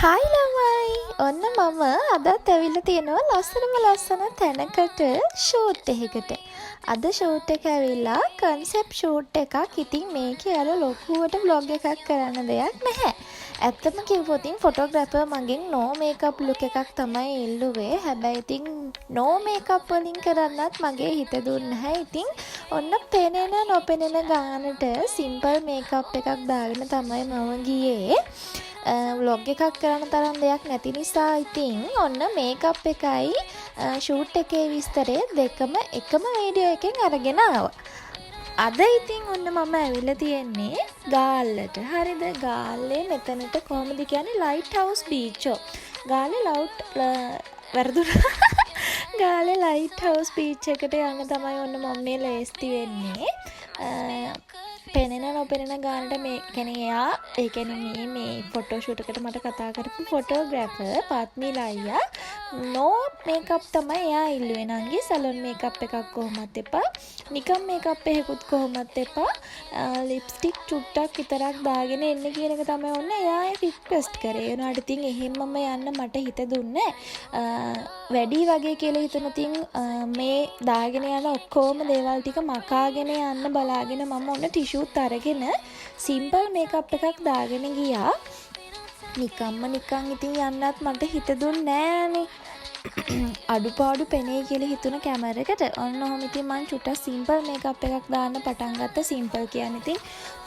Hi ළමයි. ඔන්න මම අදත් ඇවිල්ලා තියෙනවා ලස්සන තැනකට ෂූට් එකකට. අද ෂූට් එක ඇවිල්ලා කන්සෙප්ට් ෂූට් එකක්. ඉතින් මේකේ අර ලොකුවට vlog එකක් කරන්න දෙයක් නැහැ. ඇත්තම කිව්වොත් ෆොටෝග්‍රැෆර් මගෙන් no makeup look එකක් තමයි ඉල්ලුවේ. හැබැයි ඉතින් no makeup වලින් කරන්නත් මගේ හිත දුන්නේ නැහැ. ඉතින් ඔන්න පෙනෙන නොපෙනෙන ගානට simple makeup එකක් දාගෙන තමයි මම ගියේ. vlog එකක් කරන්න තරම් දෙයක් නැති නිසා ඉතින් ඔන්න මේකප් එකයි ෂූට් එකේ විස්තරය දෙකම එකම වීඩියෝ එකෙන් අරගෙන ආවා. අද ඉතින් ඔන්න මම ඇවිල්ලා තියෙන්නේ ගාල්ලට. හරිද? ගාල්ලේ මෙතනට කොහොමද කියන්නේ ලයිට් හවුස් බීච් එක. ගාල්ලේ ලයිට් හවුස් බීච් එකට යන්න තමයි ඔන්න මම මේ ලෑස්ති වෙන්නේ. පෙනෙන නොපෙනෙන ගානට මේ කියන්නේ එයා ඒ කියන්නේ මේ ෆොටෝ ෂූට් එකට මට කතා කරපු ෆොටෝග්‍රැෆර් පාත්මීලා අයියා no makeup තමයි එයා ඉල්ලුවේ. නංගි සැලොන් මේකප් එකක් කොහොමත් එපා. නිකම් මේකප් එකකුත් කොහොමත් එපා. ලිප්ස්ටික් චුට්ටක් විතරක් දාගෙන එන්න කියන එක තමයි ඔන්න එයා රික්වෙස්ට් කරේ. ඒ වුණාට ඉතින් එහෙම්මම යන්න මට හිත දුන්නේ වැඩි වගේ කියලා හිතන තින් මේ දාගෙන යන ඔක්කොම දේවල් ටික මකාගෙන යන්න බලාගෙන මම ඔන්න ටිෂුත් අරගෙන සිම්පල් මේකප් එකක් දාගෙන ගියා. නිකන් ඉතින් යන්නත් මට හිත දුන්නේ නෑනේ. අඩුපාඩු පෙනේ කියලා හිතුන කැමරේකට. ඔන්න ඔහොම ඉතින් මම චුට්ටක් සිම්පල් මේකප් එකක් දාන්න පටන් ගත්තා. සිම්පල් කියන්නේ ඉතින්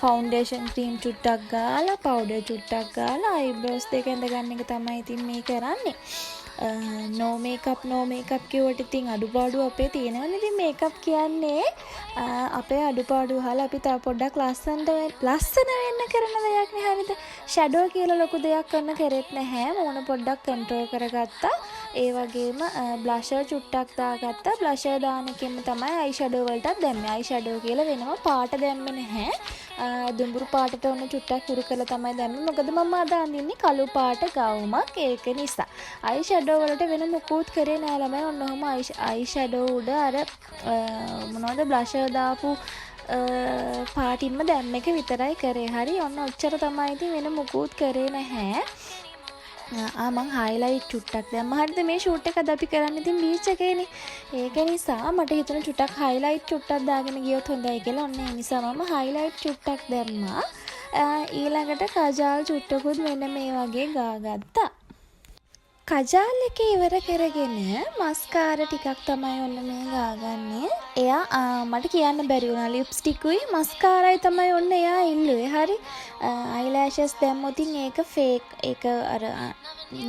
ෆවුන්ඩේෂන් ක්‍රීම් චුට්ටක් ගාලා, පවුඩර් චුට්ටක් ගාලා, අයිබ්‍රෝස් දෙක ඇඳ ගන්න එක තමයි ඉතින් මේ කරන්නේ. no makeup කියවට ඉතින් අඩුපාඩු අපේ තියෙනවනේ. ඉතින් මේකප් කියන්නේ අපේ අඩුපාඩු අහලා අපි තව පොඩ්ඩක් ලස්සන වෙන්න කරන දෙයක් නේ. හරිද? ෂැඩෝ කියලා ලොකු දෙයක් කරන්න කරෙත් නැහැ. මූණ පොඩ්ඩක් කන්ට්‍රෝල් කරගත්තා. ඒ වගේම බ්ලෂර් චුට්ටක් දාගත්තා. බ්ලෂර් දාන එකෙන්ම තමයි අයි ෂැඩෝ වලටත් දැම්මේ. අයි ෂැඩෝ කියලා වෙනම පාට දැම්මේ නැහැ. දුඹුරු පාටට ඔන්න චුට්ටක් හුරු කරලා තමයි දැම්මේ. මොකද මම අද අඳින්නේ කළු පාට ගවුමක්. ඒක නිසා අයි ෂැඩෝ වලට වෙන මොකුත් කරේ නෑ ළමයි. ඔන්න ඔහම අයි ෂැඩෝ උඩ අර මොනවද බ්ලෂර් දාපු පාටින්ම දැම්ම එක විතරයි කරේ. හරි ඔන්න ඔච්චර තමයි. ඉතින් වෙන මොකුත් කරේ නැහැ. මං හයිලයිට් චුට්ටක් දැම්මා. හරිද? මේ ෂූට් එක අද අපි කරන්නේ ඉතින් බීච් එකේනේ. ඒක නිසා මට හිතුණා චුට්ටක් හයිලයිට් චුට්ටක් දාගෙන ගියොත් හොඳයි කියලා. ඔන්න ඒ නිසා මම හයිලයිට් චුට්ටක් දැම්මා. ඊළඟට කජාල් චුට්ටකුත් මෙන්න මේ වගේ ගාගත්තා. කජාල් එක ඉවර කරගෙන මස්කාරා ටිකක් තමයි ඔන්න මේ ගාගන්නේ. එයා මට කියන්න බැරි වුණා ලිප්ස්ටිකුයි මස්කාරායි තමයි ඔන්න එයා ඉල්ලුවේ. හරි අයිලෑෂස් දැම්මොත් ඒක ෆේක් ඒක අර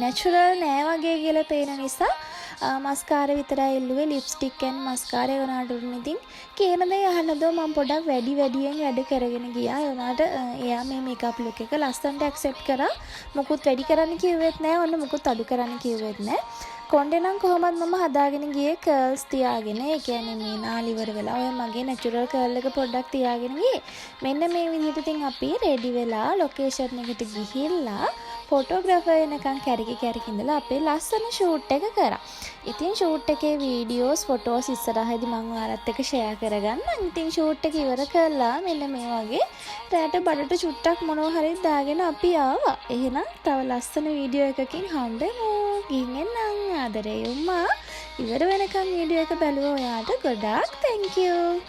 නැචරල් නෑ වගේ කියලා පේන නිසා මස්කාරා විතරයි ඉල්ලුවේ. ලිප්ස්ටික් and මස්කාරා වුණාට ඉතින් කියන දේ අහන්නදෝ මම පොඩක් වැඩියෙන් වැඩ කරගෙන ගියා. ඒ වුණාට එයා මේ මේකප් ලුක් එක ලස්සනට ඇක්සෙප්ට් කරා. මොකුත් වැඩි කරන්න කිව්වෙත් නෑ. ඔන්න මොකුත් අඩු කරන්න කිව්වෙත් නෑ. කොණ්ඩේ නම් කොහොමද මම හදාගෙන ගියේ කර්ල්ස් තියාගෙන. ඒ කියන්නේ මේ නාල ඉවර වෙලා ඔය මගේ නැචරල් කර්ල් එක පොඩ්ඩක් තියාගෙන ගියේ. මෙන්න මේ විදිහට ඉතින් අපි රෙඩි වෙලා ලොකේෂන් එකට ගිහිල්ලා ෆොටෝග්‍රැෆර් එනකන් කැරකි ඉඳලා අපේ ලස්සන ෂූට් එක කරා. ඉතින් ෂූට් එකේ වීඩියෝස් ෆොටෝස් ඉස්සරහදී මම ඔයාලත් එක්ක ෂෙයා කරගන්නම්. ඉතින් ෂූට් එක ඉවර කළා මෙන්න මේ වගේ රැට බඩට චුට්ටක් මොනවා හරි දාගෙන අපි ආවා. එහෙනම් තව ලස්සන වීඩියෝ එකකින් හම්බෙමු. ගිහින් එන්නම්. ආදරේ උම්මා. ඉවර වෙනකන් වීඩියෝ එක බැලුවා ඔයාට ගොඩාක් thank you.